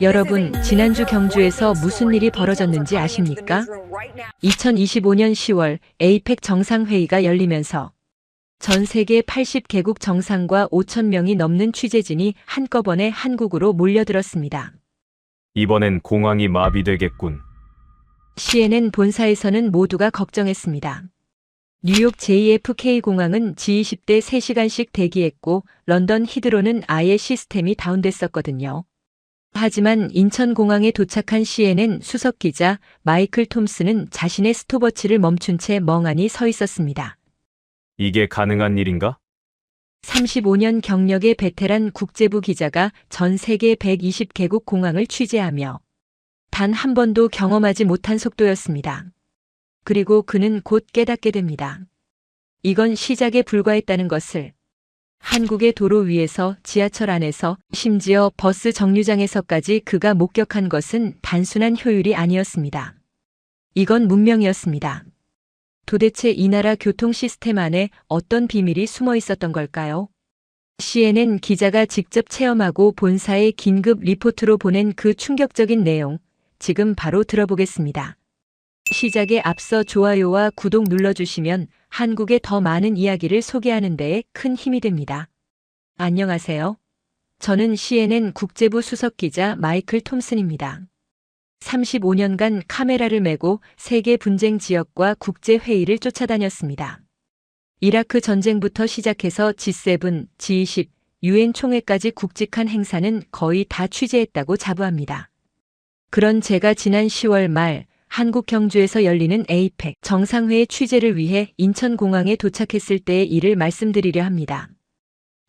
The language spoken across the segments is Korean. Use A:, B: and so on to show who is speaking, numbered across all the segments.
A: 여러분, 지난주 경주에서 무슨 일이 벌어졌는지 아십니까? 2025년 10월 에이펙 정상회의가 열리면서 전 세계 80개국 정상과 5천 명이 넘는 취재진이 한꺼번에 한국으로 몰려들었습니다.
B: 이번엔 공항이 마비되겠군.
A: CNN 본사에서는 모두가 걱정했습니다. 뉴욕 JFK 공항은 G20대 3시간씩 대기했고 런던 히드로는 아예 시스템이 다운됐었거든요. 하지만 인천공항에 도착한 CNN 수석 기자 마이클 톰슨은 자신의 스톱워치를 멈춘 채 멍하니 서 있었습니다.
B: 이게 가능한 일인가?
A: 35년 경력의 베테랑 국제부 기자가 전 세계 120개국 공항을 취재하며 단 한 번도 경험하지 못한 속도였습니다. 그리고 그는 곧 깨닫게 됩니다. 이건 시작에 불과했다는 것을. 한국의 도로 위에서, 지하철 안에서, 심지어 버스 정류장에서까지 그가 목격한 것은 단순한 효율이 아니었습니다. 이건 문명이었습니다. 도대체 이 나라 교통 시스템 안에 어떤 비밀이 숨어 있었던 걸까요? CNN 기자가 직접 체험하고 본사에 긴급 리포트로 보낸 그 충격적인 내용, 지금 바로 들어보겠습니다. 시작에 앞서 좋아요와 구독 눌러주시면 한국의 더 많은 이야기를 소개하는 데에 큰 힘이 됩니다. 안녕하세요. 저는 CNN 국제부 수석 기자 마이클 톰슨입니다. 35년간 카메라를 메고 세계 분쟁 지역과 국제 회의를 쫓아다녔습니다. 이라크 전쟁부터 시작해서 G7, G20, UN 총회까지 굵직한 행사는 거의 다 취재했다고 자부합니다. 그런 제가 지난 10월 말 한국 경주에서 열리는 에이펙 정상회의 취재를 위해 인천공항에 도착했을 때의 일을 말씀드리려 합니다.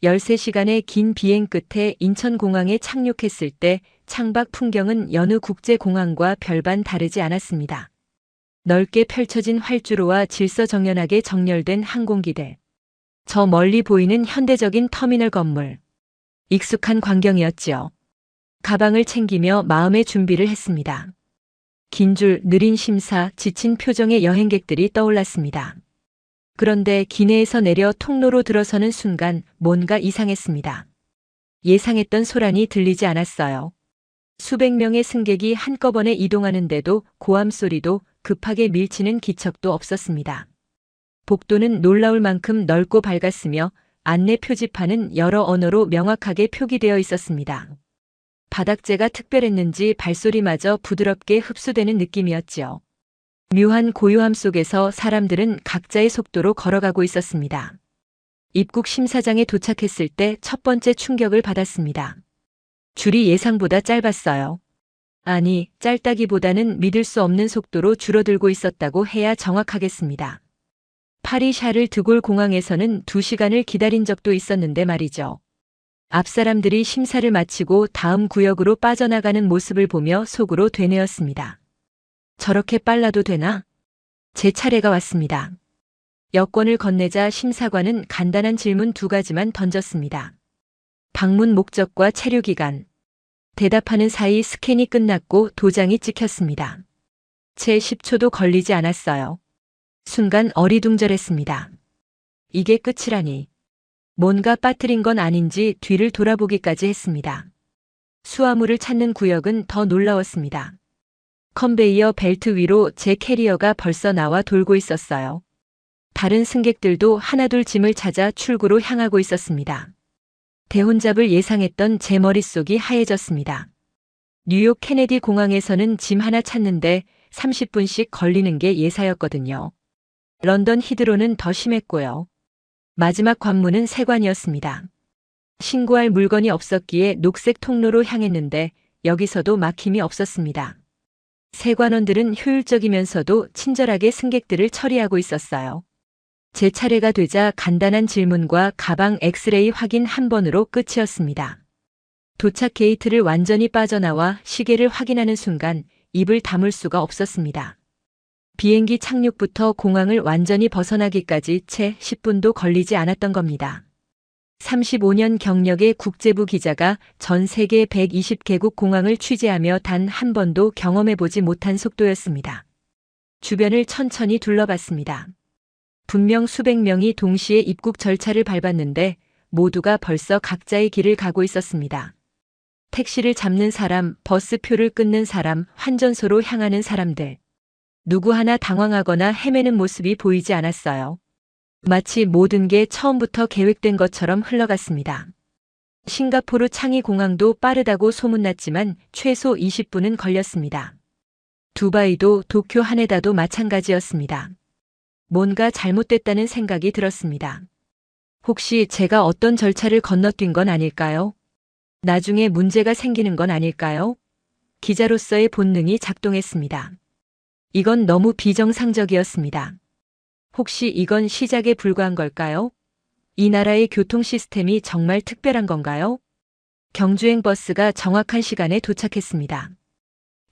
A: 13시간의 긴 비행 끝에 인천공항에 착륙했을 때 창밖 풍경은 여느 국제공항과 별반 다르지 않았습니다. 넓게 펼쳐진 활주로와 질서정연하게 정렬된 항공기들. 저 멀리 보이는 현대적인 터미널 건물. 익숙한 광경이었지요. 가방을 챙기며 마음의 준비를 했습니다. 긴 줄, 느린 심사, 지친 표정의 여행객들이 떠올랐습니다. 그런데 기내에서 내려 통로로 들어서는 순간 뭔가 이상했습니다. 예상했던 소란이 들리지 않았어요. 수백 명의 승객이 한꺼번에 이동하는데도 고함 소리도 급하게 밀치는 기척도 없었습니다. 복도는 놀라울 만큼 넓고 밝았으며 안내 표지판은 여러 언어로 명확하게 표기되어 있었습니다. 바닥재가 특별했는지 발소리마저 부드럽게 흡수되는 느낌이었지요. 묘한 고요함 속에서 사람들은 각자의 속도로 걸어가고 있었습니다. 입국 심사장에 도착했을 때 첫 번째 충격을 받았습니다. 줄이 예상보다 짧았어요. 아니, 짧다기보다는 믿을 수 없는 속도로 줄어들고 있었다고 해야 정확하겠습니다. 파리 샤를 드골 공항에서는 2시간을 기다린 적도 있었는데 말이죠. 앞 사람들이 심사를 마치고 다음 구역으로 빠져나가는 모습을 보며 속으로 되뇌었습니다. 저렇게 빨라도 되나? 제 차례가 왔습니다. 여권을 건네자 심사관은 간단한 질문 2가지만 던졌습니다. 방문 목적과 체류 기간. 대답하는 사이 스캔이 끝났고 도장이 찍혔습니다. 채 10초도 걸리지 않았어요. 순간 어리둥절했습니다. 이게 끝이라니. 뭔가 빠뜨린 건 아닌지 뒤를 돌아보기까지 했습니다. 수화물을 찾는 구역은 더 놀라웠습니다. 컨베이어 벨트 위로 제 캐리어가 벌써 나와 돌고 있었어요. 다른 승객들도 하나둘 짐을 찾아 출구로 향하고 있었습니다. 대혼잡을 예상했던 제 머릿속이 하얘졌습니다. 뉴욕 케네디 공항에서는 짐 하나 찾는데 30분씩 걸리는 게 예사였거든요. 런던 히드로는 더 심했고요. 마지막 관문은 세관이었습니다. 신고할 물건이 없었기에 녹색 통로로 향했는데 여기서도 막힘이 없었습니다. 세관원들은 효율적이면서도 친절하게 승객들을 처리하고 있었어요. 제 차례가 되자 간단한 질문과 가방 엑스레이 확인 한 번으로 끝이었습니다. 도착 게이트를 완전히 빠져나와 시계를 확인하는 순간 입을 다물 수가 없었습니다. 비행기 착륙부터 공항을 완전히 벗어나기까지 채 10분도 걸리지 않았던 겁니다. 35년 경력의 국제부 기자가 전 세계 120개국 공항을 취재하며 단 한 번도 경험해보지 못한 속도였습니다. 주변을 천천히 둘러봤습니다. 분명 수백 명이 동시에 입국 절차를 밟았는데 모두가 벌써 각자의 길을 가고 있었습니다. 택시를 잡는 사람, 버스표를 끊는 사람, 환전소로 향하는 사람들. 누구 하나 당황하거나 헤매는 모습이 보이지 않았어요. 마치 모든 게 처음부터 계획된 것처럼 흘러갔습니다. 싱가포르 창이 공항도 빠르다고 소문났지만 최소 20분은 걸렸습니다. 두바이도 도쿄 하네다도 마찬가지였습니다. 뭔가 잘못됐다는 생각이 들었습니다. 혹시 제가 어떤 절차를 건너뛴 건 아닐까요? 나중에 문제가 생기는 건 아닐까요? 기자로서의 본능이 작동했습니다. 이건 너무 비정상적이었습니다. 혹시 이건 시작에 불과한 걸까요? 이 나라의 교통 시스템이 정말 특별한 건가요? 경주행 버스가 정확한 시간에 도착했습니다.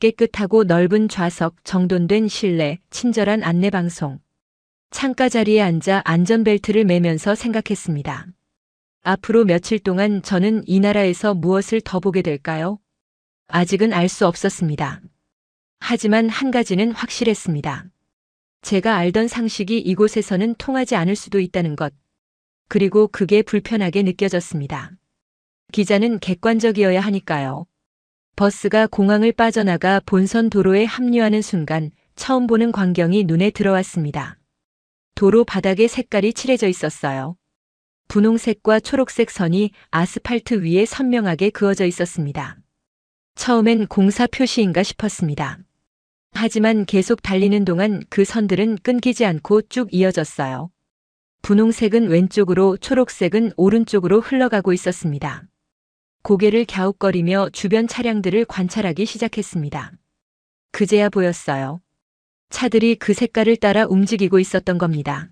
A: 깨끗하고 넓은 좌석, 정돈된 실내, 친절한 안내 방송. 창가 자리에 앉아 안전벨트를 매면서 생각했습니다. 앞으로 며칠 동안 저는 이 나라에서 무엇을 더 보게 될까요? 아직은 알 수 없었습니다. 하지만 한 가지는 확실했습니다. 제가 알던 상식이 이곳에서는 통하지 않을 수도 있다는 것. 그리고 그게 불편하게 느껴졌습니다. 기자는 객관적이어야 하니까요. 버스가 공항을 빠져나가 본선 도로에 합류하는 순간 처음 보는 광경이 눈에 들어왔습니다. 도로 바닥에 색깔이 칠해져 있었어요. 분홍색과 초록색 선이 아스팔트 위에 선명하게 그어져 있었습니다. 처음엔 공사 표시인가 싶었습니다. 하지만 계속 달리는 동안 그 선들은 끊기지 않고 쭉 이어졌어요. 분홍색은 왼쪽으로, 초록색은 오른쪽으로 흘러가고 있었습니다. 고개를 갸웃거리며 주변 차량들을 관찰하기 시작했습니다. 그제야 보였어요. 차들이 그 색깔을 따라 움직이고 있었던 겁니다.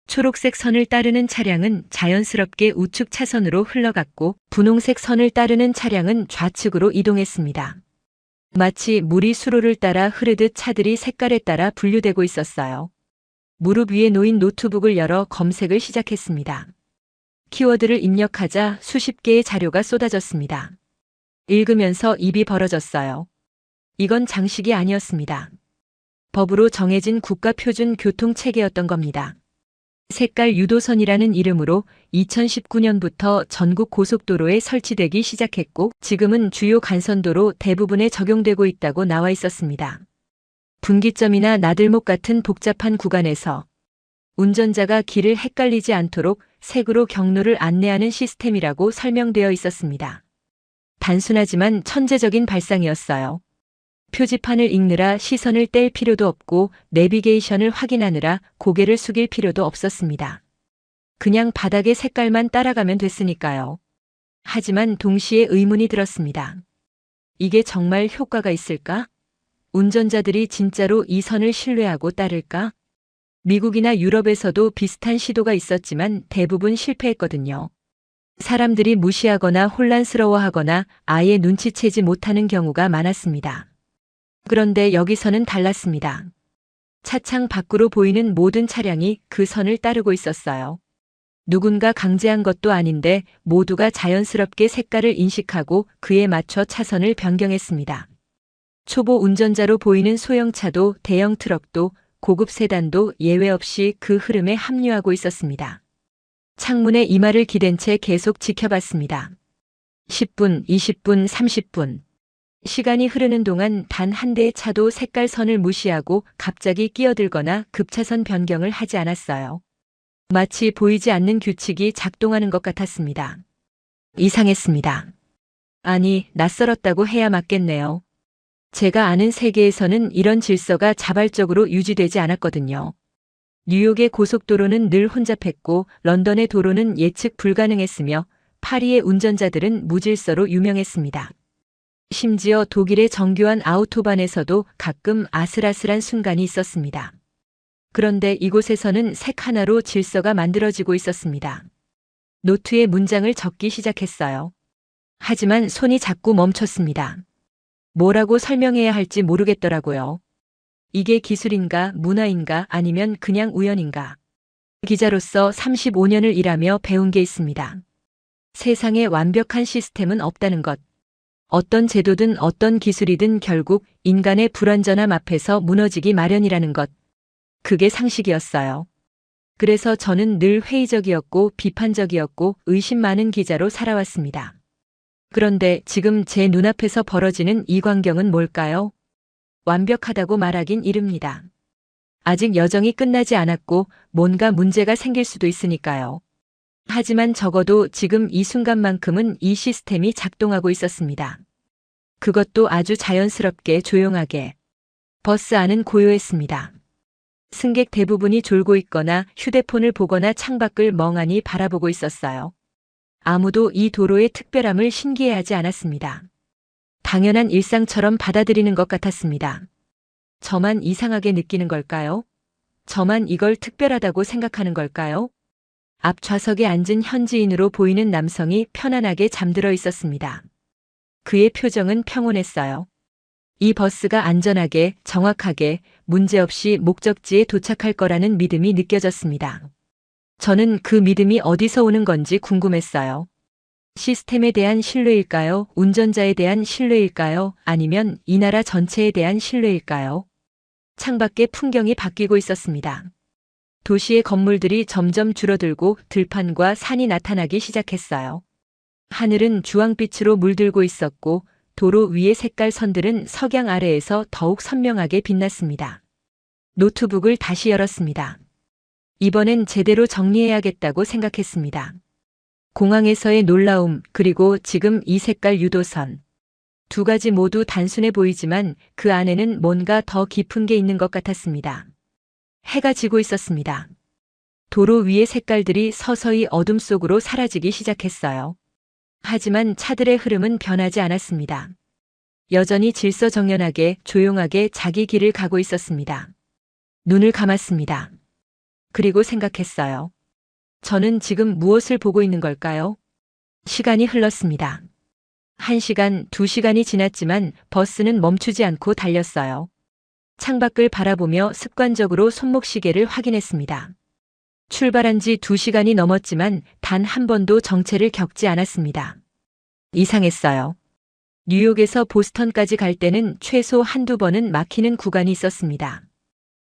A: 초록색 선을 따르는 차량은 자연스럽게 우측 차선으로 흘러갔고 분홍색 선을 따르는 차량은 좌측으로 이동했습니다. 마치 물이 수로를 따라 흐르듯 차들이 색깔에 따라 분류되고 있었어요. 무릎 위에 놓인 노트북을 열어 검색을 시작했습니다. 키워드를 입력하자 수십 개의 자료가 쏟아졌습니다. 읽으면서 입이 벌어졌어요. 이건 장식이 아니었습니다. 법으로 정해진 국가표준 교통체계였던 겁니다. 색깔 유도선이라는 이름으로 2019년부터 전국 고속도로에 설치되기 시작했고 지금은 주요 간선도로 대부분에 적용되고 있다고 나와 있었습니다. 분기점이나 나들목 같은 복잡한 구간에서 운전자가 길을 헷갈리지 않도록 색으로 경로를 안내하는 시스템이라고 설명되어 있었습니다. 단순하지만 천재적인 발상이었어요. 표지판을 읽느라 시선을 뗄 필요도 없고 내비게이션을 확인하느라 고개를 숙일 필요도 없었습니다. 그냥 바닥의 색깔만 따라가면 됐으니까요. 하지만 동시에 의문이 들었습니다. 이게 정말 효과가 있을까? 운전자들이 진짜로 이 선을 신뢰하고 따를까? 미국이나 유럽에서도 비슷한 시도가 있었지만 대부분 실패했거든요. 사람들이 무시하거나 혼란스러워하거나 아예 눈치채지 못하는 경우가 많았습니다. 그런데 여기서는 달랐습니다. 차창 밖으로 보이는 모든 차량이 그 선을 따르고 있었어요. 누군가 강제한 것도 아닌데 모두가 자연스럽게 색깔을 인식하고 그에 맞춰 차선을 변경했습니다. 초보 운전자로 보이는 소형차도 대형 트럭도 고급 세단도 예외 없이 그 흐름에 합류하고 있었습니다. 창문에 이마를 기댄 채 계속 지켜봤습니다. 10분, 20분, 30분. 시간이 흐르는 동안 단 한 대의 차도 색깔 선을 무시하고 갑자기 끼어들거나 급차선 변경을 하지 않았어요. 마치 보이지 않는 규칙이 작동하는 것 같았습니다. 이상했습니다. 아니, 낯설었다고 해야 맞겠네요. 제가 아는 세계에서는 이런 질서가 자발적으로 유지되지 않았거든요. 뉴욕의 고속도로는 늘 혼잡했고 런던의 도로는 예측 불가능했으며 파리의 운전자들은 무질서로 유명했습니다. 심지어 독일의 정교한 아우토반에서도 가끔 아슬아슬한 순간이 있었습니다. 그런데 이곳에서는 색 하나로 질서가 만들어지고 있었습니다. 노트에 문장을 적기 시작했어요. 하지만 손이 자꾸 멈췄습니다. 뭐라고 설명해야 할지 모르겠더라고요. 이게 기술인가, 문화인가, 아니면 그냥 우연인가. 기자로서 35년을 일하며 배운 게 있습니다. 세상에 완벽한 시스템은 없다는 것. 어떤 제도든 어떤 기술이든 결국 인간의 불완전함 앞에서 무너지기 마련이라는 것. 그게 상식이었어요. 그래서 저는 늘 회의적이었고 비판적이었고 의심 많은 기자로 살아왔습니다. 그런데 지금 제 눈앞에서 벌어지는 이 광경은 뭘까요? 완벽하다고 말하긴 이릅니다. 아직 여정이 끝나지 않았고 뭔가 문제가 생길 수도 있으니까요. 하지만 적어도 지금 이 순간만큼은 이 시스템이 작동하고 있었습니다. 그것도 아주 자연스럽게 조용하게. 버스 안은 고요했습니다. 승객 대부분이 졸고 있거나 휴대폰을 보거나 창밖을 멍하니 바라보고 있었어요. 아무도 이 도로의 특별함을 신기해하지 않았습니다. 당연한 일상처럼 받아들이는 것 같았습니다. 저만 이상하게 느끼는 걸까요? 저만 이걸 특별하다고 생각하는 걸까요? 앞 좌석에 앉은 현지인으로 보이는 남성이 편안하게 잠들어 있었습니다. 그의 표정은 평온했어요. 이 버스가 안전하게, 정확하게, 문제없이 목적지에 도착할 거라는 믿음이 느껴졌습니다. 저는 그 믿음이 어디서 오는 건지 궁금했어요. 시스템에 대한 신뢰일까요? 운전자에 대한 신뢰일까요? 아니면 이 나라 전체에 대한 신뢰일까요? 창밖의 풍경이 바뀌고 있었습니다. 도시의 건물들이 점점 줄어들고 들판과 산이 나타나기 시작했어요. 하늘은 주황빛으로 물들고 있었고 도로 위의 색깔 선들은 석양 아래에서 더욱 선명하게 빛났습니다. 노트북을 다시 열었습니다. 이번엔 제대로 정리해야겠다고 생각했습니다. 공항에서의 놀라움, 그리고 지금 이 색깔 유도선. 두 가지 모두 단순해 보이지만 그 안에는 뭔가 더 깊은 게 있는 것 같았습니다. 해가 지고 있었습니다. 도로 위의 색깔들이 서서히 어둠 속으로 사라지기 시작했어요. 하지만 차들의 흐름은 변하지 않았습니다. 여전히 질서정연하게 조용하게 자기 길을 가고 있었습니다. 눈을 감았습니다. 그리고 생각했어요. 저는 지금 무엇을 보고 있는 걸까요? 시간이 흘렀습니다. 1시간, 2시간이 지났지만 버스는 멈추지 않고 달렸어요. 창밖을 바라보며 습관적으로 손목시계를 확인했습니다. 출발한 지 2시간이 넘었지만 단 한 번도 정체를 겪지 않았습니다. 이상했어요. 뉴욕에서 보스턴까지 갈 때는 최소 한두 번은 막히는 구간이 있었습니다.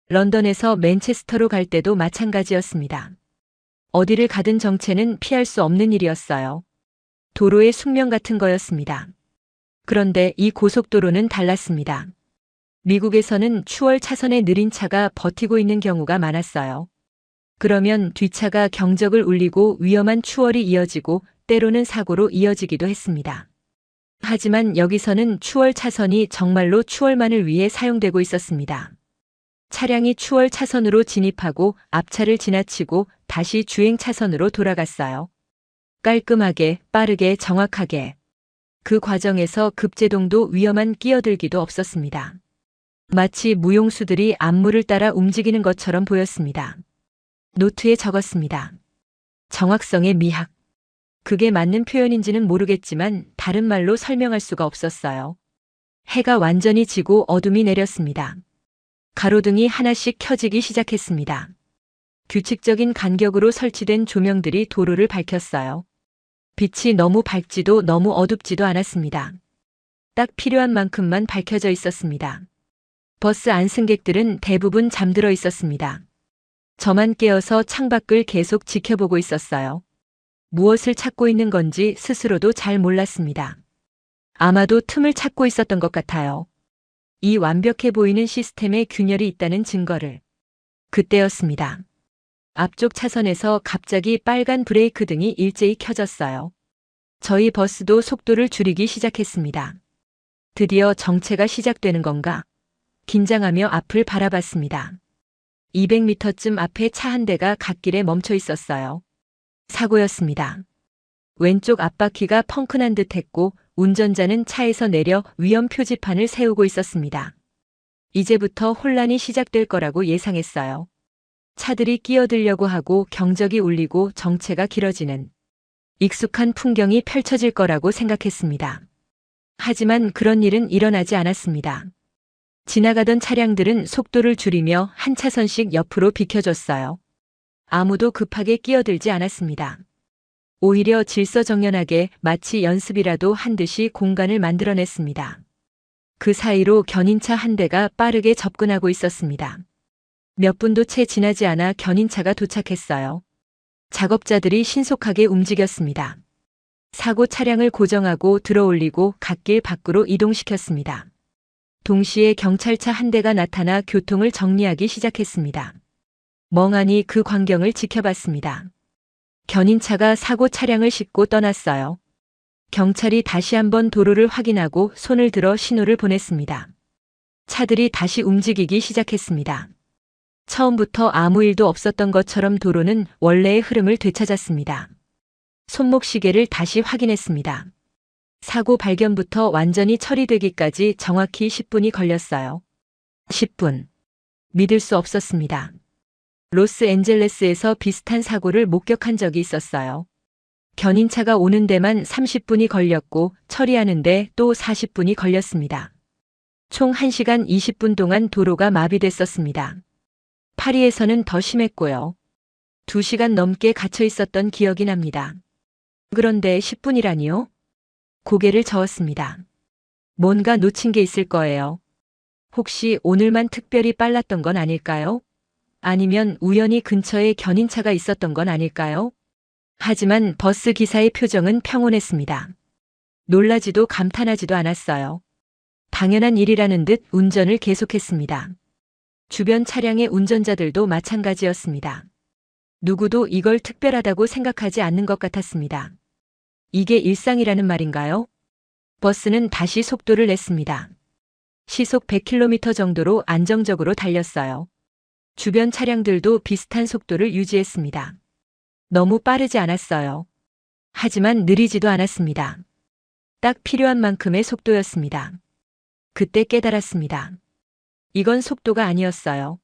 A: 런던에서 맨체스터로 갈 때도 마찬가지였습니다. 어디를 가든 정체는 피할 수 없는 일이었어요. 도로의 숙명 같은 거였습니다. 그런데 이 고속도로는 달랐습니다. 미국에서는 추월 차선의 느린 차가 버티고 있는 경우가 많았어요. 그러면 뒷차가 경적을 울리고 위험한 추월이 이어지고 때로는 사고로 이어지기도 했습니다. 하지만 여기서는 추월 차선이 정말로 추월만을 위해 사용되고 있었습니다. 차량이 추월 차선으로 진입하고 앞차를 지나치고 다시 주행 차선으로 돌아갔어요. 깔끔하게, 빠르게, 정확하게. 그 과정에서 급제동도 위험한 끼어들기도 없었습니다. 마치 무용수들이 안무를 따라 움직이는 것처럼 보였습니다. 노트에 적었습니다. 정확성의 미학. 그게 맞는 표현인지는 모르겠지만 다른 말로 설명할 수가 없었어요. 해가 완전히 지고 어둠이 내렸습니다. 가로등이 하나씩 켜지기 시작했습니다. 규칙적인 간격으로 설치된 조명들이 도로를 밝혔어요. 빛이 너무 밝지도 너무 어둡지도 않았습니다. 딱 필요한 만큼만 밝혀져 있었습니다. 버스 안 승객들은 대부분 잠들어 있었습니다. 저만 깨어서 창밖을 계속 지켜보고 있었어요. 무엇을 찾고 있는 건지 스스로도 잘 몰랐습니다. 아마도 틈을 찾고 있었던 것 같아요. 이 완벽해 보이는 시스템에 균열이 있다는 증거를. 그때였습니다. 앞쪽 차선에서 갑자기 빨간 브레이크 등이 일제히 켜졌어요. 저희 버스도 속도를 줄이기 시작했습니다. 드디어 정체가 시작되는 건가? 긴장하며 앞을 바라봤습니다. 200m쯤 앞에 차 한 대가 갓길에 멈춰 있었어요. 사고였습니다. 왼쪽 앞바퀴가 펑크난 듯 했고 운전자는 차에서 내려 위험 표지판을 세우고 있었습니다. 이제부터 혼란이 시작될 거라고 예상했어요. 차들이 끼어들려고 하고 경적이 울리고 정체가 길어지는 익숙한 풍경이 펼쳐질 거라고 생각했습니다. 하지만 그런 일은 일어나지 않았습니다. 지나가던 차량들은 속도를 줄이며 한 차선씩 옆으로 비켜줬어요. 아무도 급하게 끼어들지 않았습니다. 오히려 질서정연하게 마치 연습이라도 한 듯이 공간을 만들어냈습니다. 그 사이로 견인차 한 대가 빠르게 접근하고 있었습니다. 몇 분도 채 지나지 않아 견인차가 도착했어요. 작업자들이 신속하게 움직였습니다. 사고 차량을 고정하고 들어올리고 갓길 밖으로 이동시켰습니다. 동시에 경찰차 한 대가 나타나 교통을 정리하기 시작했습니다. 멍하니 그 광경을 지켜봤습니다. 견인차가 사고 차량을 싣고 떠났어요. 경찰이 다시 한번 도로를 확인하고 손을 들어 신호를 보냈습니다. 차들이 다시 움직이기 시작했습니다. 처음부터 아무 일도 없었던 것처럼 도로는 원래의 흐름을 되찾았습니다. 손목시계를 다시 확인했습니다. 사고 발견부터 완전히 처리되기까지 정확히 10분이 걸렸어요. 10분. 믿을 수 없었습니다. 로스앤젤레스에서 비슷한 사고를 목격한 적이 있었어요. 견인차가 오는 데만 30분이 걸렸고 처리하는데 또 40분이 걸렸습니다. 총 1시간 20분 동안 도로가 마비됐었습니다. 파리에서는 더 심했고요. 2시간 넘게 갇혀 있었던 기억이 납니다. 그런데 10분이라니요? 고개를 저었습니다. 뭔가 놓친 게 있을 거예요. 혹시 오늘만 특별히 빨랐던 건 아닐까요? 아니면 우연히 근처에 견인차가 있었던 건 아닐까요? 하지만 버스 기사의 표정은 평온했습니다. 놀라지도 감탄하지도 않았어요. 당연한 일이라는 듯 운전을 계속했습니다. 주변 차량의 운전자들도 마찬가지였습니다. 누구도 이걸 특별하다고 생각하지 않는 것 같았습니다. 이게 일상이라는 말인가요? 버스는 다시 속도를 냈습니다. 시속 100km 정도로 안정적으로 달렸어요. 주변 차량들도 비슷한 속도를 유지했습니다. 너무 빠르지 않았어요. 하지만 느리지도 않았습니다. 딱 필요한 만큼의 속도였습니다. 그때 깨달았습니다. 이건 속도가 아니었어요.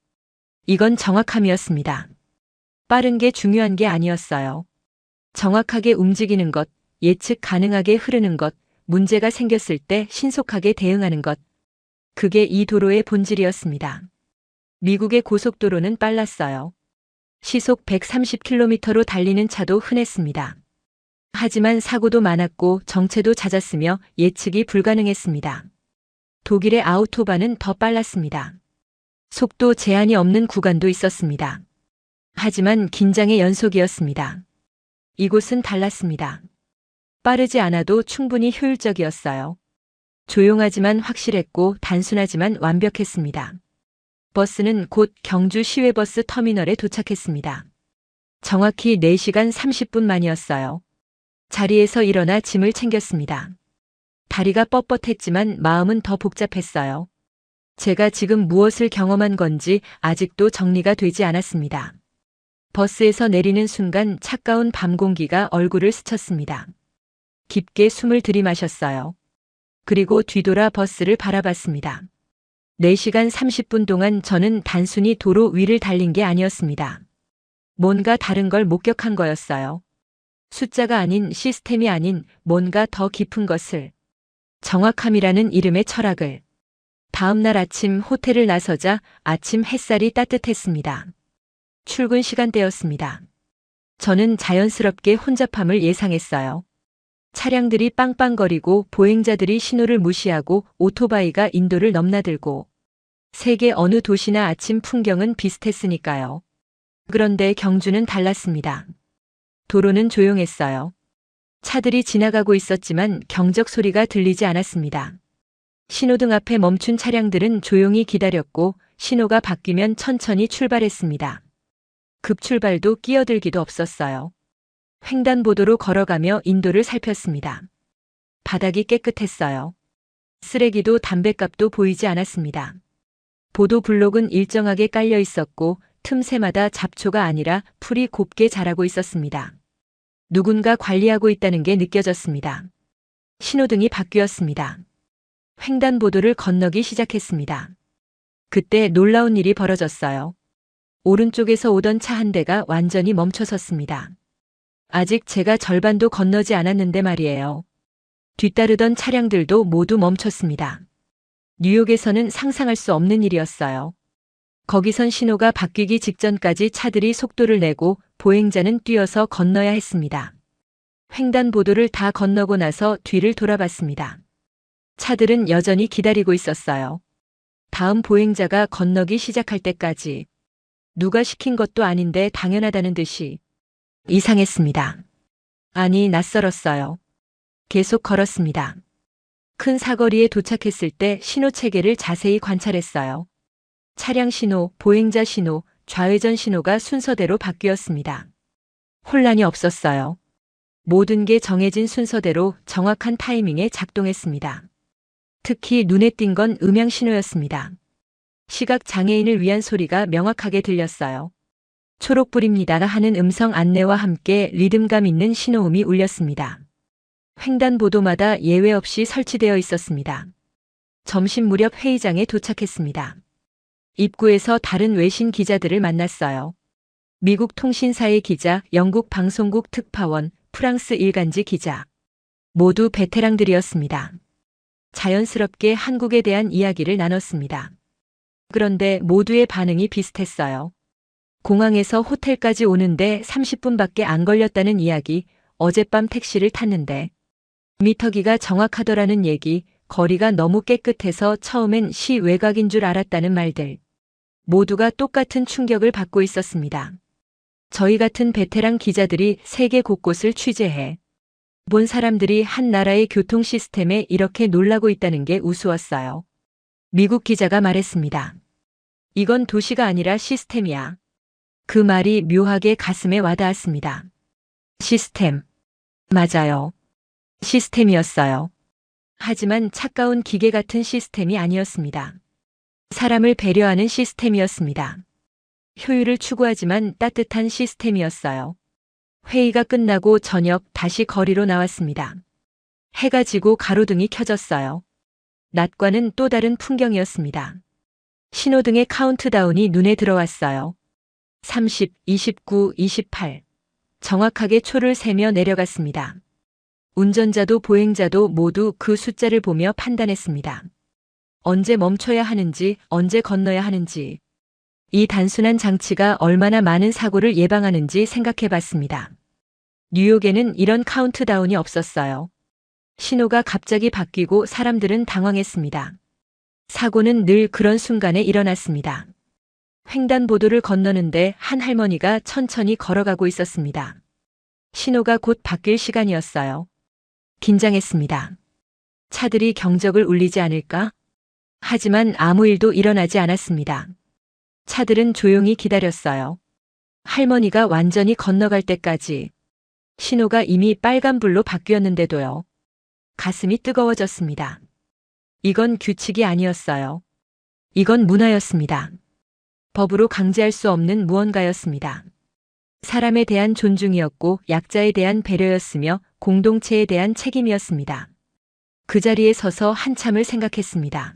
A: 이건 정확함이었습니다. 빠른 게 중요한 게 아니었어요. 정확하게 움직이는 것, 예측 가능하게 흐르는 것, 문제가 생겼을 때 신속하게 대응하는 것. 그게 이 도로의 본질이었습니다. 미국의 고속도로는 빨랐어요. 시속 130km로 달리는 차도 흔했습니다. 하지만 사고도 많았고 정체도 잦았으며 예측이 불가능했습니다. 독일의 아우토반은 더 빨랐습니다. 속도 제한이 없는 구간도 있었습니다. 하지만 긴장의 연속이었습니다. 이곳은 달랐습니다. 빠르지 않아도 충분히 효율적이었어요. 조용하지만 확실했고 단순하지만 완벽했습니다. 버스는 곧 경주 시외버스 터미널에 도착했습니다. 정확히 4시간 30분 만이었어요. 자리에서 일어나 짐을 챙겼습니다. 다리가 뻣뻣했지만 마음은 더 복잡했어요. 제가 지금 무엇을 경험한 건지 아직도 정리가 되지 않았습니다. 버스에서 내리는 순간 차가운 밤 공기가 얼굴을 스쳤습니다. 깊게 숨을 들이마셨어요. 그리고 뒤돌아 버스를 바라봤습니다. 4시간 30분 동안 저는 단순히 도로 위를 달린 게 아니었습니다. 뭔가 다른 걸 목격한 거였어요. 숫자가 아닌 시스템이 아닌 뭔가 더 깊은 것을. 정확함이라는 이름의 철학을. 다음 날 아침 호텔을 나서자 아침 햇살이 따뜻했습니다. 출근 시간대였습니다. 저는 자연스럽게 혼잡함을 예상했어요. 차량들이 빵빵거리고 보행자들이 신호를 무시하고 오토바이가 인도를 넘나들고 세계 어느 도시나 아침 풍경은 비슷했으니까요. 그런데 경주는 달랐습니다. 도로는 조용했어요. 차들이 지나가고 있었지만 경적 소리가 들리지 않았습니다. 신호등 앞에 멈춘 차량들은 조용히 기다렸고 신호가 바뀌면 천천히 출발했습니다. 급출발도 끼어들기도 없었어요. 횡단보도로 걸어가며 인도를 살폈습니다. 바닥이 깨끗했어요. 쓰레기도 담뱃갑도 보이지 않았습니다. 보도 블록은 일정하게 깔려 있었고 틈새마다 잡초가 아니라 풀이 곱게 자라고 있었습니다. 누군가 관리하고 있다는 게 느껴졌습니다. 신호등이 바뀌었습니다. 횡단보도를 건너기 시작했습니다. 그때 놀라운 일이 벌어졌어요. 오른쪽에서 오던 차 한 대가 완전히 멈춰섰습니다. 아직 제가 절반도 건너지 않았는데 말이에요. 뒤따르던 차량들도 모두 멈췄습니다. 뉴욕에서는 상상할 수 없는 일이었어요. 거기선 신호가 바뀌기 직전까지 차들이 속도를 내고 보행자는 뛰어서 건너야 했습니다. 횡단보도를 다 건너고 나서 뒤를 돌아봤습니다. 차들은 여전히 기다리고 있었어요. 다음 보행자가 건너기 시작할 때까지. 누가 시킨 것도 아닌데 당연하다는 듯이. 이상했습니다. 아니, 낯설었어요. 계속 걸었습니다. 큰 사거리에 도착했을 때 신호 체계를 자세히 관찰했어요. 차량 신호, 보행자 신호, 좌회전 신호가 순서대로 바뀌었습니다. 혼란이 없었어요. 모든 게 정해진 순서대로 정확한 타이밍에 작동했습니다. 특히 눈에 띈 건 음향 신호였습니다. 시각 장애인을 위한 소리가 명확하게 들렸어요. 초록불입니다 하는 음성 안내와 함께 리듬감 있는 신호음이 울렸습니다. 횡단보도마다 예외 없이 설치되어 있었습니다. 점심 무렵 회의장에 도착했습니다. 입구에서 다른 외신 기자들을 만났어요. 미국 통신사의 기자, 영국 방송국 특파원, 프랑스 일간지 기자. 모두 베테랑들이었습니다. 자연스럽게 한국에 대한 이야기를 나눴습니다. 그런데 모두의 반응이 비슷했어요. 공항에서 호텔까지 오는데 30분밖에 안 걸렸다는 이야기, 어젯밤 택시를 탔는데 미터기가 정확하더라는 얘기, 거리가 너무 깨끗해서 처음엔 시 외곽인 줄 알았다는 말들. 모두가 똑같은 충격을 받고 있었습니다. 저희 같은 베테랑 기자들이 세계 곳곳을 취재해 본 사람들이 한 나라의 교통 시스템에 이렇게 놀라고 있다는 게 우스웠어요. 미국 기자가 말했습니다. 이건 도시가 아니라 시스템이야. 그 말이 묘하게 가슴에 와닿았습니다. 시스템. 맞아요. 시스템이었어요. 하지만 차가운 기계 같은 시스템이 아니었습니다. 사람을 배려하는 시스템이었습니다. 효율을 추구하지만 따뜻한 시스템이었어요. 회의가 끝나고 저녁 다시 거리로 나왔습니다. 해가 지고 가로등이 켜졌어요. 낮과는 또 다른 풍경이었습니다. 신호등의 카운트다운이 눈에 들어왔어요. 30, 29, 28. 정확하게 초를 세며 내려갔습니다. 운전자도 보행자도 모두 그 숫자를 보며 판단했습니다. 언제 멈춰야 하는지, 언제 건너야 하는지. 이 단순한 장치가 얼마나 많은 사고를 예방하는지 생각해 봤습니다. 뉴욕에는 이런 카운트다운이 없었어요. 신호가 갑자기 바뀌고 사람들은 당황했습니다. 사고는 늘 그런 순간에 일어났습니다. 횡단보도를 건너는데 한 할머니가 천천히 걸어가고 있었습니다. 신호가 곧 바뀔 시간이었어요. 긴장했습니다. 차들이 경적을 울리지 않을까? 하지만 아무 일도 일어나지 않았습니다. 차들은 조용히 기다렸어요. 할머니가 완전히 건너갈 때까지. 신호가 이미 빨간불로 바뀌었는데도요. 가슴이 뜨거워졌습니다. 이건 규칙이 아니었어요. 이건 문화였습니다. 법으로 강제할 수 없는 무언가였습니다. 사람에 대한 존중이었고 약자에 대한 배려였으며 공동체에 대한 책임이었습니다. 그 자리에 서서 한참을 생각했습니다.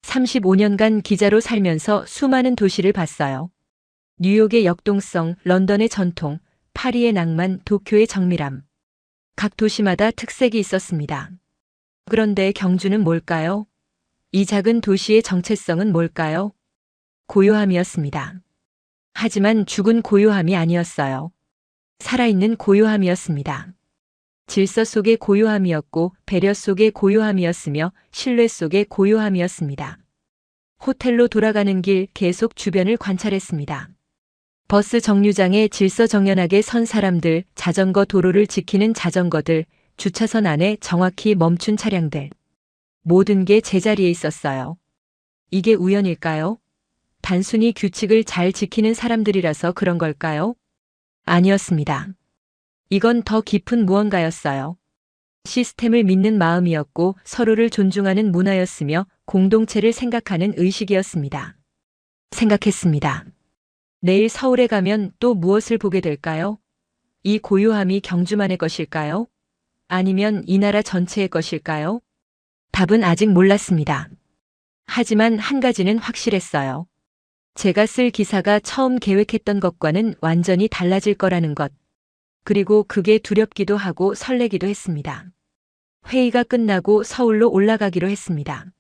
A: 35년간 기자로 살면서 수많은 도시를 봤어요. 뉴욕의 역동성, 런던의 전통, 파리의 낭만, 도쿄의 정밀함. 각 도시마다 특색이 있었습니다. 그런데 경주는 뭘까요? 이 작은 도시의 정체성은 뭘까요? 고요함이었습니다. 하지만 죽은 고요함이 아니었어요. 살아있는 고요함이었습니다. 질서 속의 고요함이었고 배려 속의 고요함이었으며 신뢰 속의 고요함이었습니다. 호텔로 돌아가는 길 계속 주변을 관찰했습니다. 버스 정류장에 질서정연하게 선 사람들, 자전거 도로를 지키는 자전거들, 주차선 안에 정확히 멈춘 차량들. 모든 게 제자리에 있었어요. 이게 우연일까요? 단순히 규칙을 잘 지키는 사람들이라서 그런 걸까요? 아니었습니다. 이건 더 깊은 무언가였어요. 시스템을 믿는 마음이었고 서로를 존중하는 문화였으며 공동체를 생각하는 의식이었습니다. 생각했습니다. 내일 서울에 가면 또 무엇을 보게 될까요? 이 고요함이 경주만의 것일까요? 아니면 이 나라 전체의 것일까요? 답은 아직 몰랐습니다. 하지만 한 가지는 확실했어요. 제가 쓸 기사가 처음 계획했던 것과는 완전히 달라질 거라는 것. 그리고 그게 두렵기도 하고 설레기도 했습니다. 회의가 끝나고 서울로 올라가기로 했습니다.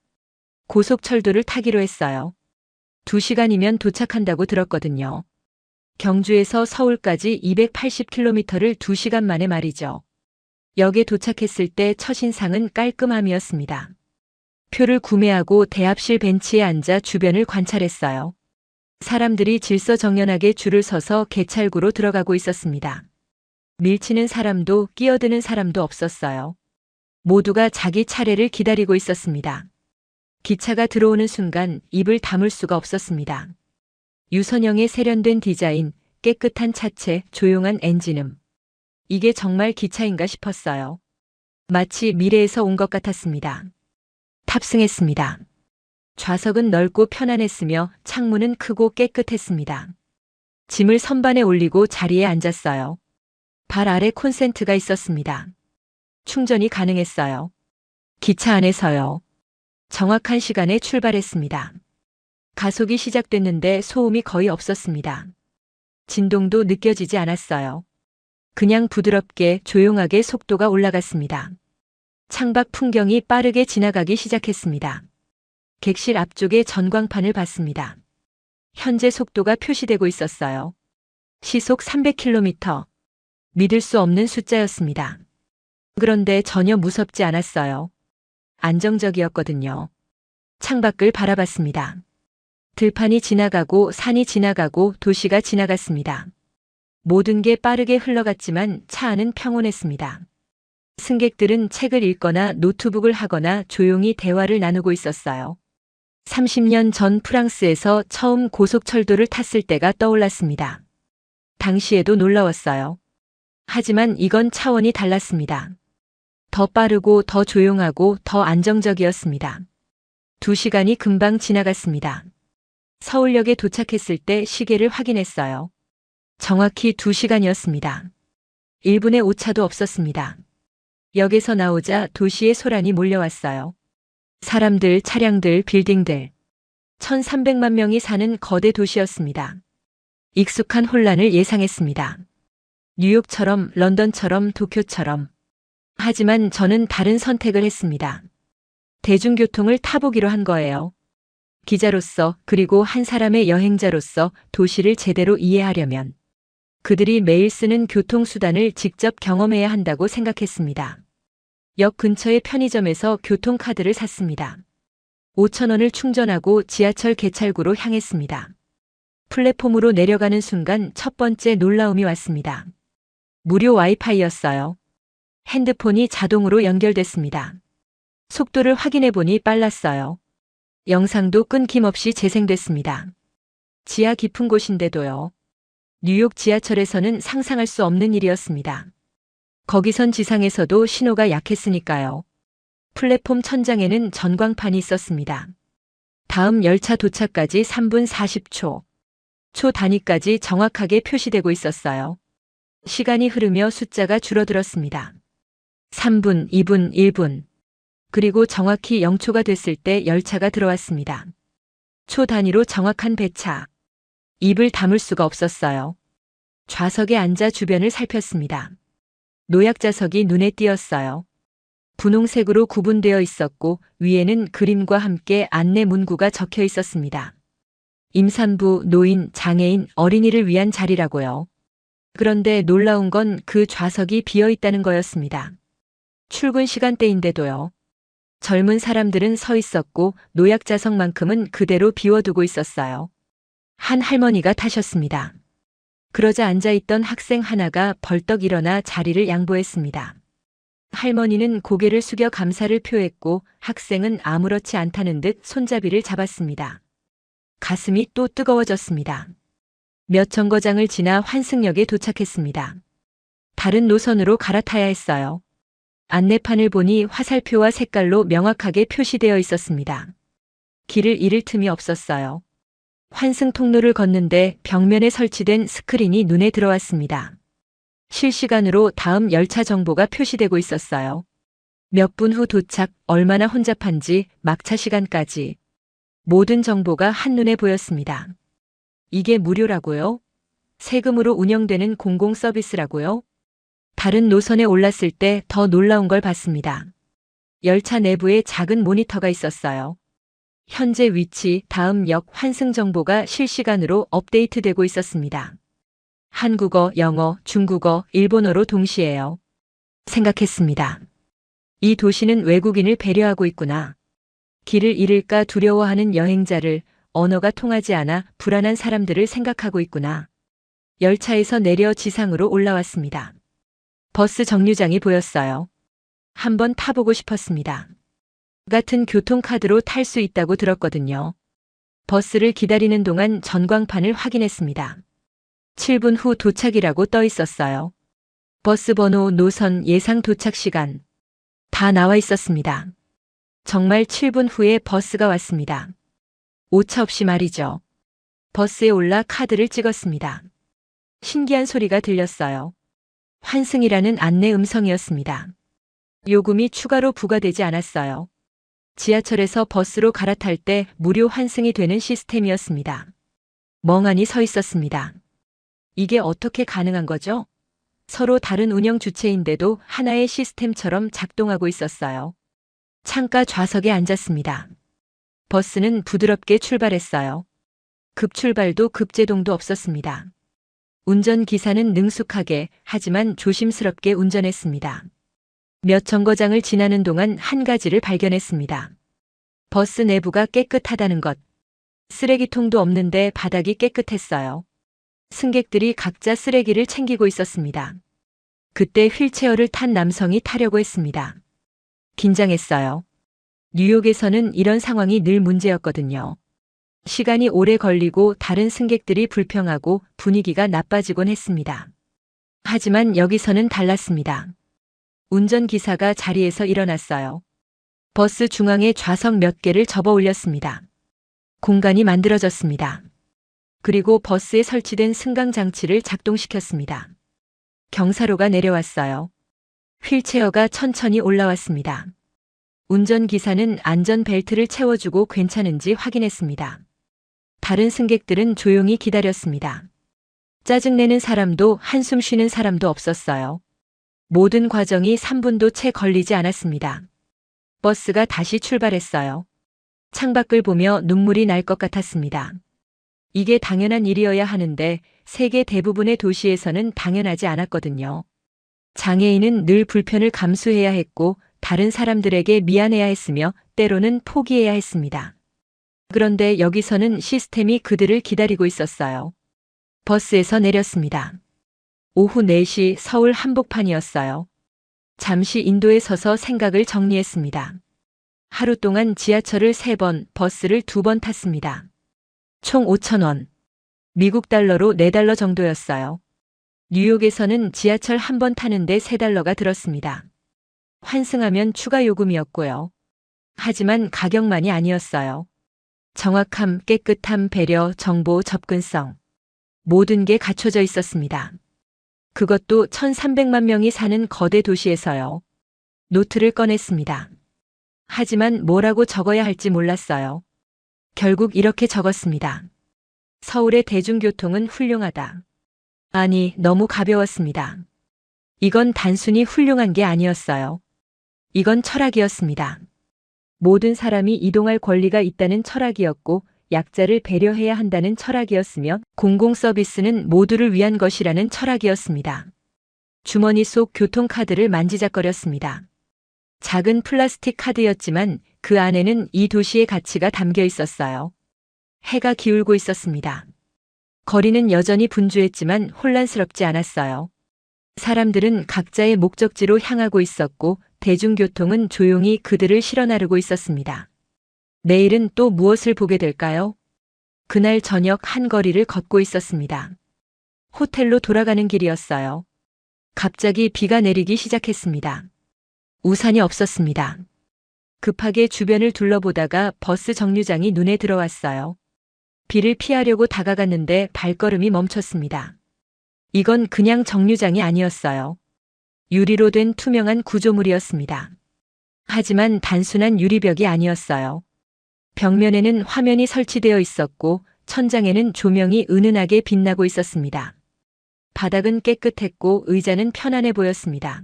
A: 고속철도를 타기로 했어요. 2시간이면 도착한다고 들었거든요. 경주에서 서울까지 280km를 2시간 만에 말이죠. 역에 도착했을 때 첫인상은 깔끔함이었습니다. 표를 구매하고 대합실 벤치에 앉아 주변을 관찰했어요. 사람들이 질서정연하게 줄을 서서 개찰구로 들어가고 있었습니다. 밀치는 사람도 끼어드는 사람도 없었어요. 모두가 자기 차례를 기다리고 있었습니다. 기차가 들어오는 순간 입을 다물 수가 없었습니다. 유선형의 세련된 디자인, 깨끗한 차체, 조용한 엔진음. 이게 정말 기차인가 싶었어요. 마치 미래에서 온 것 같았습니다. 탑승했습니다. 좌석은 넓고 편안했으며 창문은 크고 깨끗했습니다. 짐을 선반에 올리고 자리에 앉았어요. 발 아래 콘센트가 있었습니다. 충전이 가능했어요. 기차 안에서요. 정확한 시간에 출발했습니다. 가속이 시작됐는데 소음이 거의 없었습니다. 진동도 느껴지지 않았어요. 그냥 부드럽게 조용하게 속도가 올라갔습니다. 창밖 풍경이 빠르게 지나가기 시작했습니다. 객실 앞쪽에 전광판을 봤습니다. 현재 속도가 표시되고 있었어요. 시속 300km. 믿을 수 없는 숫자였습니다. 그런데 전혀 무섭지 않았어요. 안정적이었거든요. 창밖을 바라봤습니다. 들판이 지나가고 산이 지나가고 도시가 지나갔습니다. 모든 게 빠르게 흘러갔지만 차 안은 평온했습니다. 승객들은 책을 읽거나 노트북을 하거나 조용히 대화를 나누고 있었어요. 30년 전 프랑스에서 처음 고속철도를 탔을 때가 떠올랐습니다. 당시에도 놀라웠어요. 하지만 이건 차원이 달랐습니다. 더 빠르고 더 조용하고 더 안정적이었습니다. 2시간이 금방 지나갔습니다. 서울역에 도착했을 때 시계를 확인했어요. 정확히 2시간이었습니다. 1분의 오차도 없었습니다. 역에서 나오자 도시의 소란이 몰려왔어요. 사람들, 차량들, 빌딩들. 1300만 명이 사는 거대 도시였습니다. 익숙한 혼란을 예상했습니다. 뉴욕처럼, 런던처럼, 도쿄처럼. 하지만 저는 다른 선택을 했습니다. 대중교통을 타보기로 한 거예요. 기자로서 그리고 한 사람의 여행자로서 도시를 제대로 이해하려면 그들이 매일 쓰는 교통수단을 직접 경험해야 한다고 생각했습니다. 역 근처의 편의점에서 교통카드를 샀습니다. 5,000원을 충전하고 지하철 개찰구로 향했습니다. 플랫폼으로 내려가는 순간 첫 번째 놀라움이 왔습니다. 무료 와이파이였어요. 핸드폰이 자동으로 연결됐습니다. 속도를 확인해 보니 빨랐어요. 영상도 끊김없이 재생됐습니다. 지하 깊은 곳인데도요. 뉴욕 지하철에서는 상상할 수 없는 일이었습니다. 거기선 지상에서도 신호가 약했으니까요. 플랫폼 천장에는 전광판이 있었습니다. 다음 열차 도착까지 3분 40초. 초 단위까지 정확하게 표시되고 있었어요. 시간이 흐르며 숫자가 줄어들었습니다. 3분, 2분, 1분. 그리고 정확히 0초가 됐을 때 열차가 들어왔습니다. 초 단위로 정확한 배차. 입을 다물 수가 없었어요. 좌석에 앉아 주변을 살폈습니다. 노약자석이 눈에 띄었어요. 분홍색으로 구분되어 있었고 위에는 그림과 함께 안내 문구가 적혀 있었습니다. 임산부, 노인, 장애인, 어린이를 위한 자리라고요. 그런데 놀라운 건 그 좌석이 비어 있다는 거였습니다. 출근 시간대인데도요. 젊은 사람들은 서 있었고 노약자석만큼은 그대로 비워두고 있었어요. 한 할머니가 타셨습니다. 그러자 앉아있던 학생 하나가 벌떡 일어나 자리를 양보했습니다. 할머니는 고개를 숙여 감사를 표했고 학생은 아무렇지 않다는 듯 손잡이를 잡았습니다. 가슴이 또 뜨거워졌습니다. 몇 정거장을 지나 환승역에 도착했습니다. 다른 노선으로 갈아타야 했어요. 안내판을 보니 화살표와 색깔로 명확하게 표시되어 있었습니다. 길을 잃을 틈이 없었어요. 환승 통로를 걷는데 벽면에 설치된 스크린이 눈에 들어왔습니다. 실시간으로 다음 열차 정보가 표시되고 있었어요. 몇 분 후 도착, 얼마나 혼잡한지, 막차 시간까지. 모든 정보가 한눈에 보였습니다. 이게 무료라고요? 세금으로 운영되는 공공 서비스라고요? 다른 노선에 올랐을 때 더 놀라운 걸 봤습니다. 열차 내부에 작은 모니터가 있었어요. 현재 위치, 다음 역 환승 정보가 실시간으로 업데이트되고 있었습니다. 한국어, 영어, 중국어, 일본어로 동시에요. 생각했습니다. 이 도시는 외국인을 배려하고 있구나. 길을 잃을까 두려워하는 여행자를, 언어가 통하지 않아 불안한 사람들을 생각하고 있구나. 열차에서 내려 지상으로 올라왔습니다. 버스 정류장이 보였어요. 한번 타보고 싶었습니다. 같은 교통카드로 탈 수 있다고 들었거든요. 버스를 기다리는 동안 전광판을 확인했습니다. 7분 후 도착이라고 떠 있었어요. 버스 번호, 노선, 예상 도착 시간 다 나와 있었습니다. 정말 7분 후에 버스가 왔습니다. 오차 없이 말이죠. 버스에 올라 카드를 찍었습니다. 신기한 소리가 들렸어요. 환승이라는 안내 음성이었습니다. 요금이 추가로 부과되지 않았어요. 지하철에서 버스로 갈아탈 때 무료 환승이 되는 시스템이었습니다. 멍하니 서 있었습니다. 이게 어떻게 가능한 거죠? 서로 다른 운영 주체인데도 하나의 시스템처럼 작동하고 있었어요. 창가 좌석에 앉았습니다. 버스는 부드럽게 출발했어요. 급출발도 급제동도 없었습니다. 운전기사는 능숙하게 하지만 조심스럽게 운전했습니다. 몇 정거장을 지나는 동안 한 가지를 발견했습니다. 버스 내부가 깨끗하다는 것. 쓰레기통도 없는데 바닥이 깨끗했어요. 승객들이 각자 쓰레기를 챙기고 있었습니다. 그때 휠체어를 탄 남성이 타려고 했습니다. 긴장했어요. 뉴욕에서는 이런 상황이 늘 문제였거든요. 시간이 오래 걸리고 다른 승객들이 불평하고 분위기가 나빠지곤 했습니다. 하지만 여기서는 달랐습니다. 운전기사가 자리에서 일어났어요. 버스 중앙에 좌석 몇 개를 접어 올렸습니다. 공간이 만들어졌습니다. 그리고 버스에 설치된 승강장치를 작동시켰습니다. 경사로가 내려왔어요. 휠체어가 천천히 올라왔습니다. 운전기사는 안전벨트를 채워주고 괜찮은지 확인했습니다. 다른 승객들은 조용히 기다렸습니다. 짜증내는 사람도 한숨 쉬는 사람도 없었어요. 모든 과정이 3분도 채 걸리지 않았습니다. 버스가 다시 출발했어요. 창밖을 보며 눈물이 날 것 같았습니다. 이게 당연한 일이어야 하는데 세계 대부분의 도시에서는 당연하지 않았거든요. 장애인은 늘 불편을 감수해야 했고 다른 사람들에게 미안해야 했으며 때로는 포기해야 했습니다. 그런데 여기서는 시스템이 그들을 기다리고 있었어요. 버스에서 내렸습니다. 오후 4시 서울 한복판이었어요. 잠시 인도에 서서 생각을 정리했습니다. 하루 동안 지하철을 3번, 버스를 2번 탔습니다. 총 5,000원. 미국 달러로 4달러 정도였어요. 뉴욕에서는 지하철 한 번 타는데 3달러가 들었습니다. 환승하면 추가 요금이었고요. 하지만 가격만이 아니었어요. 정확함, 깨끗함, 배려, 정보, 접근성. 모든 게 갖춰져 있었습니다. 그것도 1,300만 명이 사는 거대 도시에서요. 노트를 꺼냈습니다. 하지만 뭐라고 적어야 할지 몰랐어요. 결국 이렇게 적었습니다. 서울의 대중교통은 훌륭하다. 아니, 너무 가벼웠습니다. 이건 단순히 훌륭한 게 아니었어요. 이건 철학이었습니다. 모든 사람이 이동할 권리가 있다는 철학이었고 약자를 배려해야 한다는 철학이었으며 공공 서비스는 모두를 위한 것이라는 철학이었습니다. 주머니 속 교통카드를 만지작거렸습니다. 작은 플라스틱 카드였지만 그 안에는 이 도시의 가치가 담겨 있었어요. 해가 기울고 있었습니다. 거리는 여전히 분주했지만 혼란스럽지 않았어요. 사람들은 각자의 목적지로 향하고 있었고 대중교통은 조용히 그들을 실어 나르고 있었습니다. 내일은 또 무엇을 보게 될까요? 그날 저녁 한 거리를 걷고 있었습니다. 호텔로 돌아가는 길이었어요. 갑자기 비가 내리기 시작했습니다. 우산이 없었습니다. 급하게 주변을 둘러보다가 버스 정류장이 눈에 들어왔어요. 비를 피하려고 다가갔는데 발걸음이 멈췄습니다. 이건 그냥 정류장이 아니었어요. 유리로 된 투명한 구조물이었습니다. 하지만 단순한 유리벽이 아니었어요. 벽면에는 화면이 설치되어 있었고 천장에는 조명이 은은하게 빛나고 있었습니다. 바닥은 깨끗했고 의자는 편안해 보였습니다.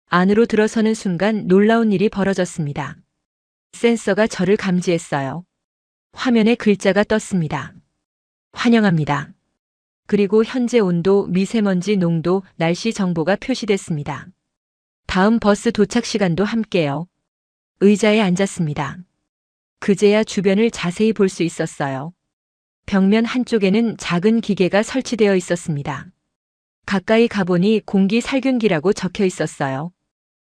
A: 안으로 들어서는 순간 놀라운 일이 벌어졌습니다. 센서가 저를 감지했어요. 화면에 글자가 떴습니다. 환영합니다. 그리고 현재 온도, 미세먼지 농도, 날씨 정보가 표시됐습니다. 다음 버스 도착 시간도 함께요. 의자에 앉았습니다. 그제야 주변을 자세히 볼 수 있었어요. 벽면 한쪽에는 작은 기계가 설치되어 있었습니다. 가까이 가보니 공기 살균기라고 적혀 있었어요.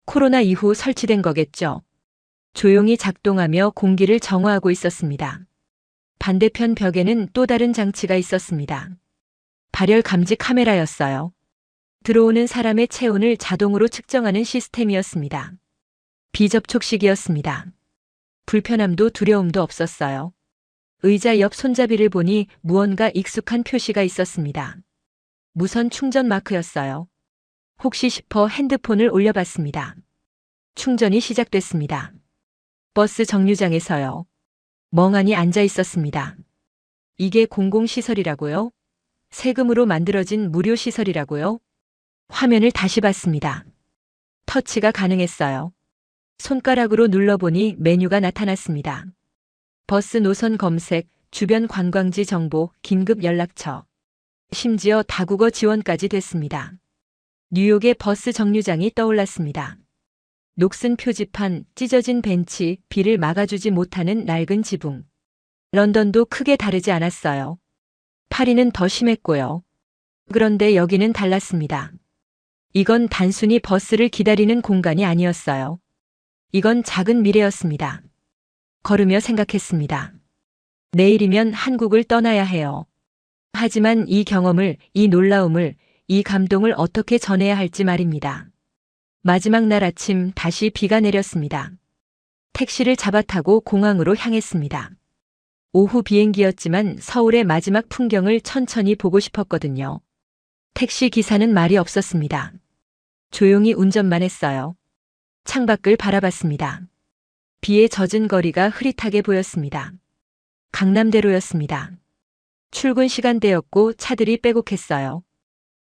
A: 코로나 이후 설치된 거겠죠. 조용히 작동하며 공기를 정화하고 있었습니다. 반대편 벽에는 또 다른 장치가 있었습니다. 발열 감지 카메라였어요. 들어오는 사람의 체온을 자동으로 측정하는 시스템이었습니다. 비접촉식이었습니다. 불편함도 두려움도 없었어요. 의자 옆 손잡이를 보니 무언가 익숙한 표시가 있었습니다. 무선 충전 마크였어요. 혹시 싶어 핸드폰을 올려봤습니다. 충전이 시작됐습니다. 버스 정류장에서요. 멍하니 앉아 있었습니다. 이게 공공시설이라고요? 세금으로 만들어진 무료시설이라고요? 화면을 다시 봤습니다. 터치가 가능했어요. 손가락으로 눌러보니 메뉴가 나타났습니다. 버스 노선 검색, 주변 관광지 정보, 긴급 연락처. 심지어 다국어 지원까지 됐습니다. 뉴욕의 버스 정류장이 떠올랐습니다. 녹슨 표지판, 찢어진 벤치, 비를 막아주지 못하는 낡은 지붕. 런던도 크게 다르지 않았어요. 파리는 더 심했고요. 그런데 여기는 달랐습니다. 이건 단순히 버스를 기다리는 공간이 아니었어요. 이건 작은 미래였습니다. 걸으며 생각했습니다. 내일이면 한국을 떠나야 해요. 하지만 이 경험을, 이 놀라움을, 이 감동을 어떻게 전해야 할지 말입니다. 마지막 날 아침 다시 비가 내렸습니다. 택시를 잡아타고 공항으로 향했습니다. 오후 비행기였지만 서울의 마지막 풍경을 천천히 보고 싶었거든요. 택시 기사는 말이 없었습니다. 조용히 운전만 했어요. 창밖을 바라봤습니다. 비에 젖은 거리가 흐릿하게 보였습니다. 강남대로였습니다. 출근 시간대였고 차들이 빼곡했어요.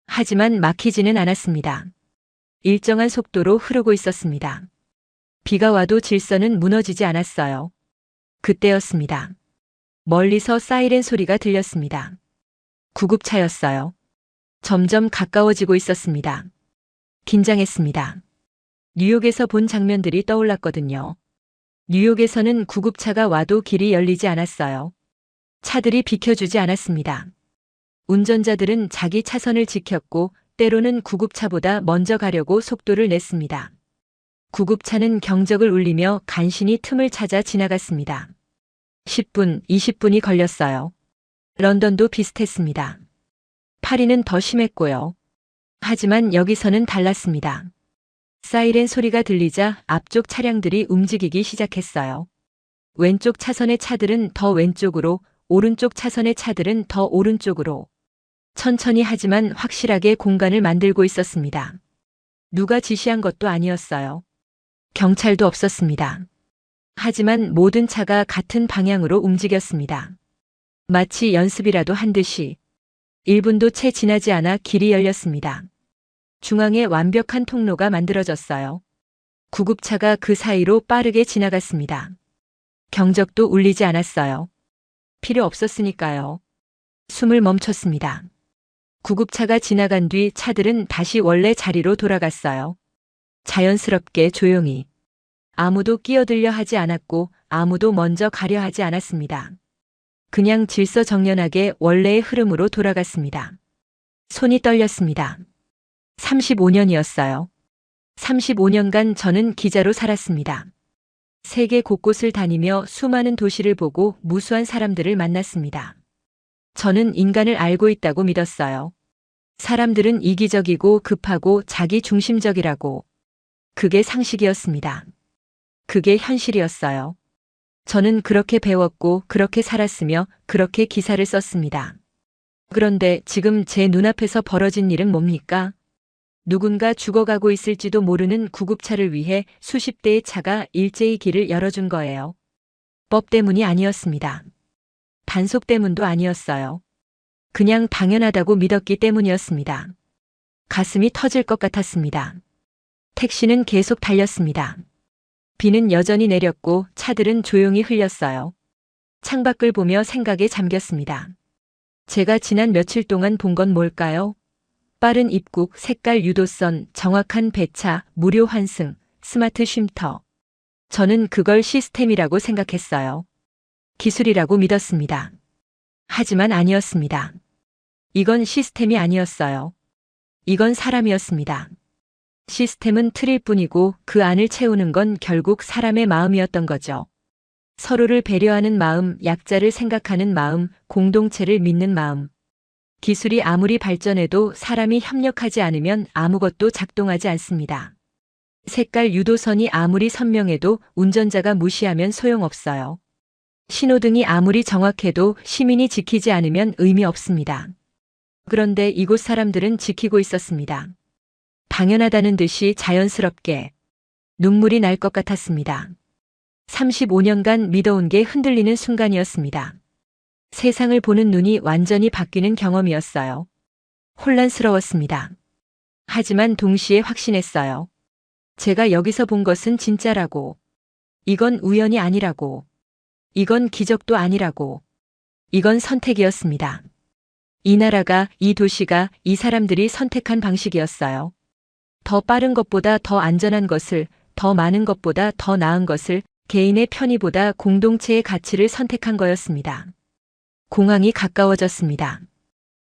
A: 하지만 막히지는 않았습니다. 일정한 속도로 흐르고 있었습니다. 비가 와도 질서는 무너지지 않았어요. 그때였습니다. 멀리서 사이렌 소리가 들렸습니다. 구급차였어요. 점점 가까워지고 있었습니다. 긴장했습니다. 뉴욕에서 본 장면들이 떠올랐거든요. 뉴욕에서는 구급차가 와도 길이 열리지 않았어요. 차들이 비켜주지 않았습니다. 운전자들은 자기 차선을 지켰고 때로는 구급차보다 먼저 가려고 속도를 냈습니다. 구급차는 경적을 울리며 간신히 틈을 찾아 지나갔습니다. 10분, 20분이 걸렸어요. 런던도 비슷했습니다. 파리는 더 심했고요. 하지만 여기서는 달랐습니다. 사이렌 소리가 들리자 앞쪽 차량들이 움직이기 시작했어요. 왼쪽 차선의 차들은 더 왼쪽으로, 오른쪽 차선의 차들은 더 오른쪽으로. 천천히 하지만 확실하게 공간을 만들고 있었습니다. 누가 지시한 것도 아니었어요. 경찰도 없었습니다. 하지만 모든 차가 같은 방향으로 움직였습니다. 마치 연습이라도 한 듯이. 1분도 채 지나지 않아 길이 열렸습니다. 중앙에 완벽한 통로가 만들어졌어요. 구급차가 그 사이로 빠르게 지나갔습니다. 경적도 울리지 않았어요. 필요 없었으니까요. 숨을 멈췄습니다. 구급차가 지나간 뒤 차들은 다시 원래 자리로 돌아갔어요. 자연스럽게 조용히. 아무도 끼어들려 하지 않았고 아무도 먼저 가려 하지 않았습니다. 그냥 질서정연하게 원래의 흐름으로 돌아갔습니다. 손이 떨렸습니다. 35년이었어요. 35년간 저는 기자로 살았습니다. 세계 곳곳을 다니며 수많은 도시를 보고 무수한 사람들을 만났습니다. 저는 인간을 알고 있다고 믿었어요. 사람들은 이기적이고 급하고 자기 중심적이라고. 그게 상식이었습니다. 그게 현실이었어요. 저는 그렇게 배웠고 그렇게 살았으며 그렇게 기사를 썼습니다. 그런데 지금 제 눈앞에서 벌어진 일은 뭡니까? 누군가 죽어가고 있을지도 모르는 구급차를 위해 수십 대의 차가 일제히 길을 열어준 거예요. 법 때문이 아니었습니다. 단속 때문도 아니었어요. 그냥 당연하다고 믿었기 때문이었습니다. 가슴이 터질 것 같았습니다. 택시는 계속 달렸습니다. 비는 여전히 내렸고 차들은 조용히 흘렸어요. 창밖을 보며 생각에 잠겼습니다. 제가 지난 며칠 동안 본 건 뭘까요? 빠른 입국, 색깔 유도선, 정확한 배차, 무료 환승, 스마트 쉼터. 저는 그걸 시스템이라고 생각했어요. 기술이라고 믿었습니다. 하지만 아니었습니다. 이건 시스템이 아니었어요. 이건 사람이었습니다. 시스템은 틀일 뿐이고 그 안을 채우는 건 결국 사람의 마음이었던 거죠. 서로를 배려하는 마음, 약자를 생각하는 마음, 공동체를 믿는 마음. 기술이 아무리 발전해도 사람이 협력하지 않으면 아무것도 작동하지 않습니다. 색깔 유도선이 아무리 선명해도 운전자가 무시하면 소용없어요. 신호등이 아무리 정확해도 시민이 지키지 않으면 의미 없습니다. 그런데 이곳 사람들은 지키고 있었습니다. 당연하다는 듯이 자연스럽게 눈물이 날 것 같았습니다. 35년간 믿어온 게 흔들리는 순간이었습니다. 세상을 보는 눈이 완전히 바뀌는 경험이었어요. 혼란스러웠습니다. 하지만 동시에 확신했어요. 제가 여기서 본 것은 진짜라고. 이건 우연이 아니라고. 이건 기적도 아니라고. 이건 선택이었습니다. 이 나라가, 이 도시가, 이 사람들이 선택한 방식이었어요. 더 빠른 것보다 더 안전한 것을, 더 많은 것보다 더 나은 것을, 개인의 편의보다 공동체의 가치를 선택한 거였습니다. 공항이 가까워졌습니다.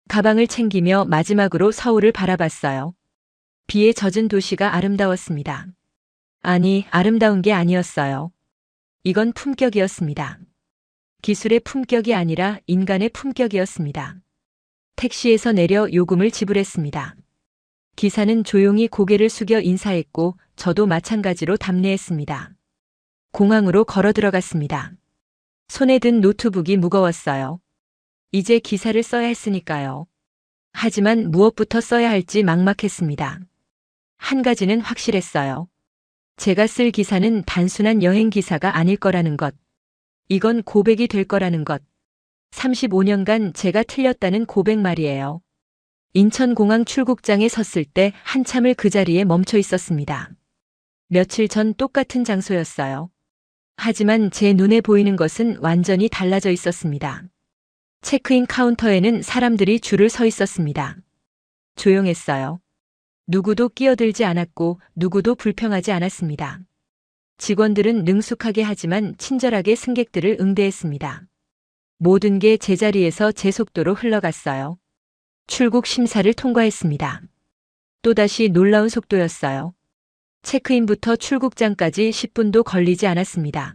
A: 가방을 챙기며 마지막으로 서울을 바라봤어요. 비에 젖은 도시가 아름다웠습니다. 아니, 아름다운 게 아니었어요. 이건 품격이었습니다. 기술의 품격이 아니라 인간의 품격이었습니다. 택시에서 내려 요금을 지불했습니다. 기사는 조용히 고개를 숙여 인사했고 저도 마찬가지로 답례했습니다. 공항으로 걸어 들어갔습니다. 손에 든 노트북이 무거웠어요. 이제 기사를 써야 했으니까요. 하지만 무엇부터 써야 할지 막막했습니다. 한 가지는 확실했어요. 제가 쓸 기사는 단순한 여행 기사가 아닐 거라는 것. 이건 고백이 될 거라는 것. 35년간 제가 틀렸다는 고백 말이에요. 인천공항 출국장에 섰을 때 한참을 그 자리에 멈춰 있었습니다. 며칠 전 똑같은 장소였어요. 하지만 제 눈에 보이는 것은 완전히 달라져 있었습니다. 체크인 카운터에는 사람들이 줄을 서 있었습니다. 조용했어요. 누구도 끼어들지 않았고 누구도 불평하지 않았습니다. 직원들은 능숙하게 하지만 친절하게 승객들을 응대했습니다. 모든 게 제자리에서 제 속도로 흘러갔어요. 출국 심사를 통과했습니다. 또다시 놀라운 속도였어요. 체크인부터 출국장까지 10분도 걸리지 않았습니다.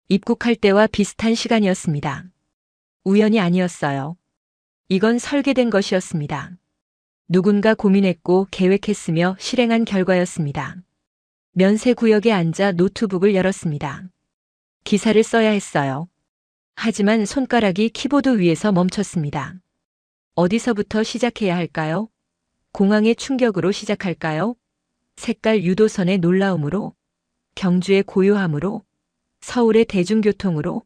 A: 입국할 때와 비슷한 시간이었습니다. 우연이 아니었어요. 이건 설계된 것이었습니다. 누군가 고민했고 계획했으며 실행한 결과였습니다. 면세구역에 앉아 노트북을 열었습니다. 기사를 써야 했어요. 하지만 손가락이 키보드 위에서 멈췄습니다. 어디서부터 시작해야 할까요? 공항의 충격으로 시작할까요? 색깔 유도선의 놀라움으로? 경주의 고요함으로? 서울의 대중교통으로?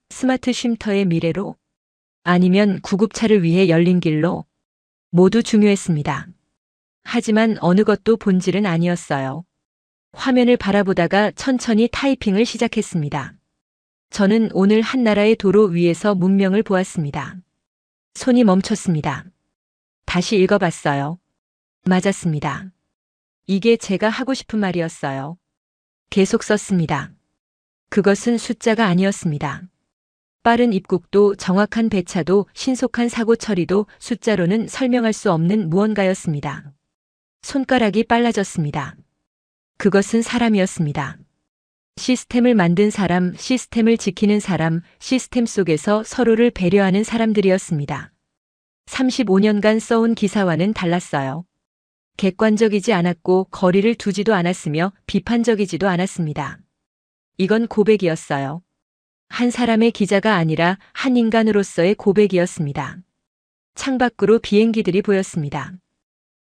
A: 스마트 쉼터의 미래로? 아니면 구급차를 위해 열린 길로? 모두 중요했습니다. 하지만 어느 것도 본질은 아니었어요. 화면을 바라보다가 천천히 타이핑을 시작했습니다. 저는 오늘 한 나라의 도로 위에서 문명을 보았습니다. 손이 멈췄습니다. 다시 읽어봤어요. 맞았습니다. 이게 제가 하고 싶은 말이었어요. 계속 썼습니다. 그것은 숫자가 아니었습니다. 빠른 입국도 정확한 배차도 신속한 사고 처리도 숫자로는 설명할 수 없는 무언가였습니다. 손가락이 빨라졌습니다. 그것은 사람이었습니다. 시스템을 만든 사람, 시스템을 지키는 사람, 시스템 속에서 서로를 배려하는 사람들이었습니다. 35년간 써온 기사와는 달랐어요. 객관적이지 않았고 거리를 두지도 않았으며 비판적이지도 않았습니다. 이건 고백이었어요. 한 사람의 기자가 아니라 한 인간으로서의 고백이었습니다. 창밖으로 비행기들이 보였습니다.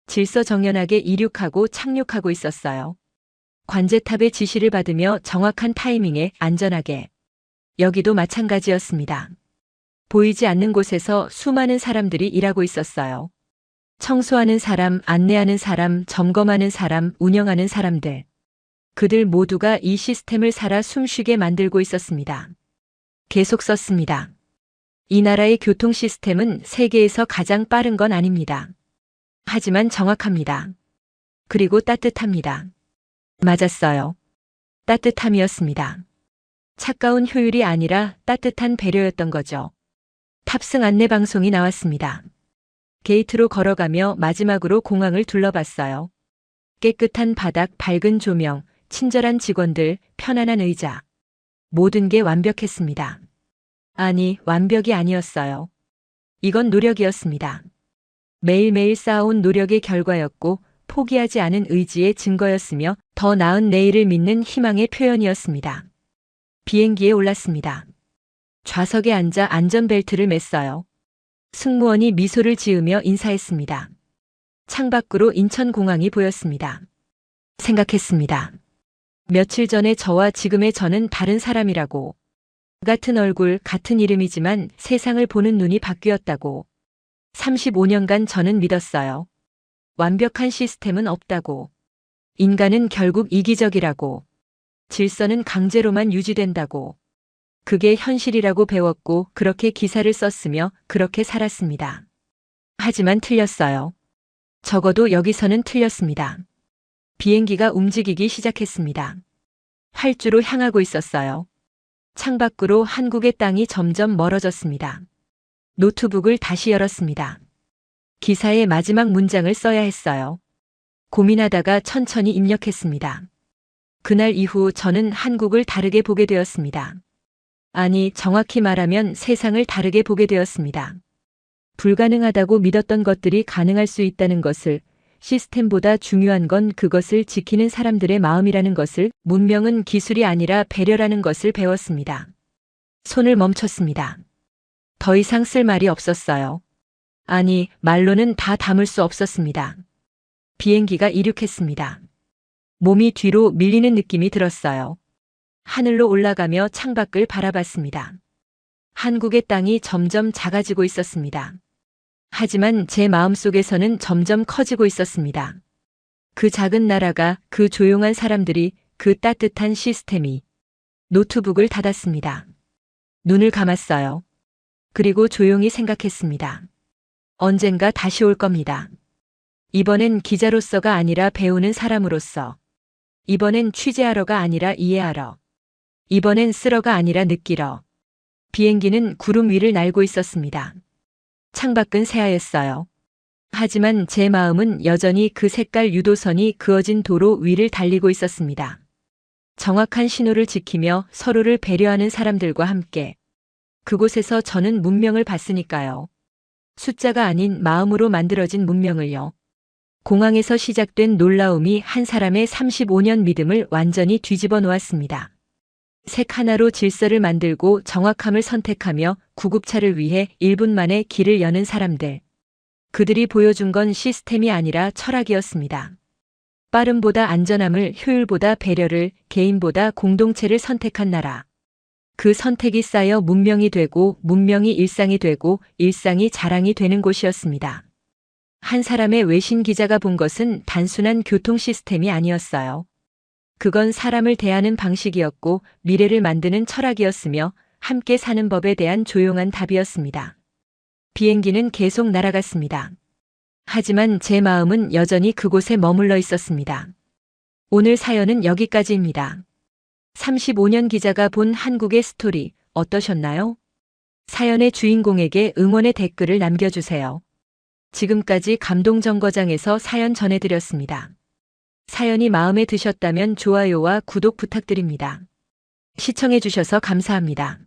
A: 질서정연하게 이륙하고 착륙하고 있었어요. 관제탑의 지시를 받으며 정확한 타이밍에 안전하게. 여기도 마찬가지였습니다. 보이지 않는 곳에서 수많은 사람들이 일하고 있었어요. 청소하는 사람, 안내하는 사람, 점검하는 사람, 운영하는 사람들. 그들 모두가 이 시스템을 살아 숨쉬게 만들고 있었습니다. 계속 썼습니다. 이 나라의 교통 시스템은 세계에서 가장 빠른 건 아닙니다. 하지만 정확합니다. 그리고 따뜻합니다. 맞았어요. 따뜻함이었습니다. 차가운 효율이 아니라 따뜻한 배려였던 거죠. 탑승 안내 방송이 나왔습니다. 게이트로 걸어가며 마지막으로 공항을 둘러봤어요. 깨끗한 바닥, 밝은 조명, 친절한 직원들, 편안한 의자. 모든 게 완벽했습니다. 아니, 완벽이 아니었어요. 이건 노력이었습니다. 매일매일 쌓아온 노력의 결과였고 포기하지 않은 의지의 증거였으며 더 나은 내일을 믿는 희망의 표현이었습니다. 비행기에 올랐습니다. 좌석에 앉아 안전벨트를 맸어요. 승무원이 미소를 지으며 인사했습니다. 창밖으로 인천공항이 보였습니다. 생각했습니다. 며칠 전에 저와 지금의 저는 다른 사람이라고. 같은 얼굴, 같은 이름이지만 세상을 보는 눈이 바뀌었다고. 35년간 저는 믿었어요. 완벽한 시스템은 없다고. 인간은 결국 이기적이라고. 질서는 강제로만 유지된다고. 그게 현실이라고 배웠고 그렇게 기사를 썼으며 그렇게 살았습니다. 하지만 틀렸어요. 적어도 여기서는 틀렸습니다. 비행기가 움직이기 시작했습니다. 활주로 향하고 있었어요. 창밖으로 한국의 땅이 점점 멀어졌습니다. 노트북을 다시 열었습니다. 기사의 마지막 문장을 써야 했어요. 고민하다가 천천히 입력했습니다. 그날 이후 저는 한국을 다르게 보게 되었습니다. 아니, 정확히 말하면 세상을 다르게 보게 되었습니다. 불가능하다고 믿었던 것들이 가능할 수 있다는 것을, 시스템보다 중요한 건 그것을 지키는 사람들의 마음이라는 것을, 문명은 기술이 아니라 배려라는 것을 배웠습니다. 손을 멈췄습니다. 더 이상 쓸 말이 없었어요. 아니, 말로는 다 담을 수 없었습니다. 비행기가 이륙했습니다. 몸이 뒤로 밀리는 느낌이 들었어요. 하늘로 올라가며 창밖을 바라봤습니다. 한국의 땅이 점점 작아지고 있었습니다. 하지만 제 마음속에서는 점점 커지고 있었습니다. 그 작은 나라가, 그 조용한 사람들이, 그 따뜻한 시스템이. 노트북을 닫았습니다. 눈을 감았어요. 그리고 조용히 생각했습니다. 언젠가 다시 올 겁니다. 이번엔 기자로서가 아니라 배우는 사람으로서. 이번엔 취재하러가 아니라 이해하러. 이번엔 쓰러가 아니라 느끼러. 비행기는 구름 위를 날고 있었습니다. 창밖은 새하였어요. 하지만 제 마음은 여전히 그 색깔 유도선이 그어진 도로 위를 달리고 있었습니다. 정확한 신호를 지키며 서로를 배려하는 사람들과 함께. 그곳에서 저는 문명을 봤으니까요. 숫자가 아닌 마음으로 만들어진 문명을요. 공항에서 시작된 놀라움이 한 사람의 35년 믿음을 완전히 뒤집어 놓았습니다. 색 하나로 질서를 만들고 정확함을 선택하며 구급차를 위해 1분 만에 길을 여는 사람들. 그들이 보여준 건 시스템이 아니라 철학이었습니다. 빠름보다 안전함을, 효율보다 배려를, 개인보다 공동체를 선택한 나라. 그 선택이 쌓여 문명이 되고 문명이 일상이 되고 일상이 자랑이 되는 곳이었습니다. 한 사람의 외신 기자가 본 것은 단순한 교통 시스템이 아니었어요. 그건 사람을 대하는 방식이었고 미래를 만드는 철학이었으며 함께 사는 법에 대한 조용한 답이었습니다. 비행기는 계속 날아갔습니다. 하지만 제 마음은 여전히 그곳에 머물러 있었습니다. 오늘 사연은 여기까지입니다. 35년 기자가 본 한국의 스토리 어떠셨나요? 사연의 주인공에게 응원의 댓글을 남겨주세요. 지금까지 감동정거장에서 사연 전해드렸습니다. 사연이 마음에 드셨다면 좋아요와 구독 부탁드립니다. 시청해주셔서 감사합니다.